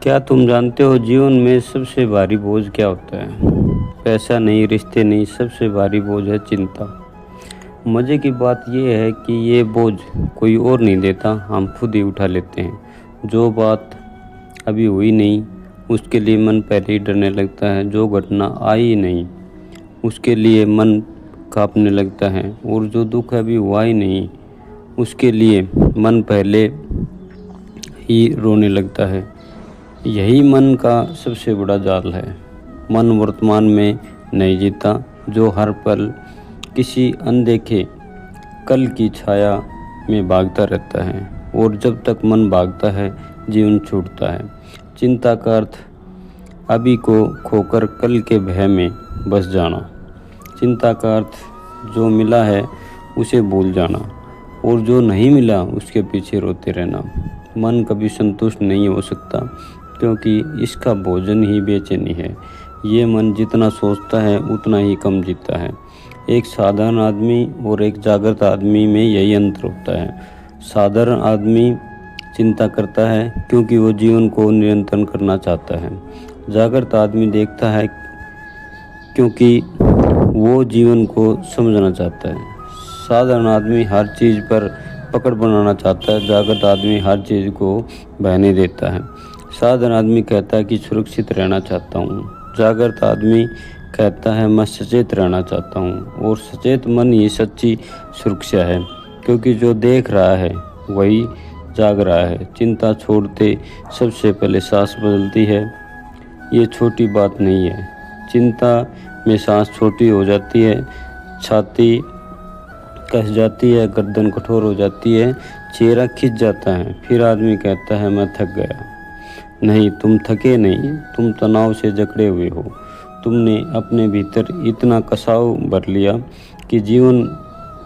क्या तुम जानते हो जीवन में सबसे भारी बोझ क्या होता है? पैसा नहीं, रिश्ते नहीं, सबसे भारी बोझ है चिंता। मज़े की बात यह है कि ये बोझ कोई और नहीं देता, हम खुद ही उठा लेते हैं। जो बात अभी हुई नहीं उसके लिए मन पहले ही डरने लगता है। जो घटना आई ही नहीं उसके लिए मन कांपने लगता है। और जो दुख अभी हुआ ही नहीं उसके लिए मन पहले ही रोने लगता है। यही मन का सबसे बड़ा जाल है। मन वर्तमान में नहीं जीता, जो हर पल किसी अनदेखे कल की छाया में भागता रहता है। और जब तक मन भागता है जीवन छूटता है। चिंता का अर्थ अभी को खोकर कल के भय में बस जाना। चिंता का अर्थ जो मिला है उसे भूल जाना और जो नहीं मिला उसके पीछे रोते रहना। मन कभी संतुष्ट नहीं हो सकता क्योंकि इसका भोजन ही बेचैनी है। ये मन जितना सोचता है उतना ही कम जीता है। एक साधारण आदमी और एक जागृत आदमी में यही अंतर होता है। साधारण आदमी चिंता करता है क्योंकि वो जीवन को नियंत्रण करना चाहता है। जागृत आदमी देखता है क्योंकि वो जीवन को समझना चाहता है। साधारण आदमी हर चीज़ पर पकड़ बनाना चाहता है। जागृत आदमी हर चीज़ को बहने देता है। साधारण आदमी कहता है कि सुरक्षित रहना चाहता हूँ। जागृत आदमी कहता है मैं सचेत रहना चाहता हूँ। और सचेत मन ही सच्ची सुरक्षा है क्योंकि जो देख रहा है वही जाग रहा है। चिंता छोड़ते सबसे पहले सांस बदलती है। ये छोटी बात नहीं है। चिंता में सांस छोटी हो जाती है, छाती कस जाती है, गर्दन कठोर हो जाती है, चेहरा खिंच जाता है। फिर आदमी कहता है मैं थक गया। नहीं, तुम थके नहीं, तुम तनाव से जकड़े हुए हो। तुमने अपने भीतर इतना कसाव भर लिया कि जीवन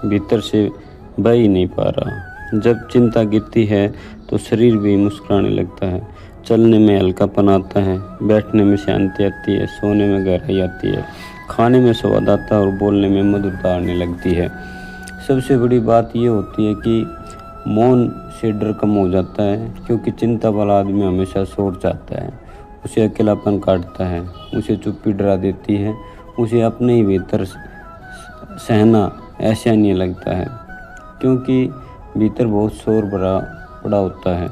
भीतर से बह ही नहीं पा रहा। जब चिंता गिरती है तो शरीर भी मुस्कुराने लगता है। चलने में हल्कापन आता है, बैठने में शांति आती है, सोने में गहराई आती है, खाने में स्वाद आता है और बोलने में मधुरता आने लगती है। सबसे बड़ी बात ये होती है कि मौन से डर कम हो जाता है क्योंकि चिंता वाला आदमी हमेशा शोर चाहता है। उसे अकेलापन काटता है, उसे चुप्पी डरा देती है, उसे अपने ही भीतर सहना ऐसा नहीं लगता है क्योंकि भीतर बहुत शोर भरा पड़ा होता है।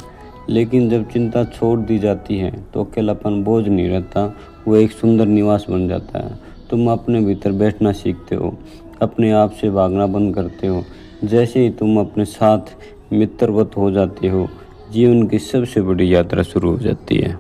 लेकिन जब चिंता छोड़ दी जाती है तो अकेलापन बोझ नहीं रहता, वो एक सुंदर निवास बन जाता है। तुम अपने भीतर बैठना सीखते हो, अपने आप से भागना बंद करते हो। जैसे ही तुम अपने साथ मित्रवत हो जाते हो, जीवन की सबसे बड़ी यात्रा शुरू हो जाती है।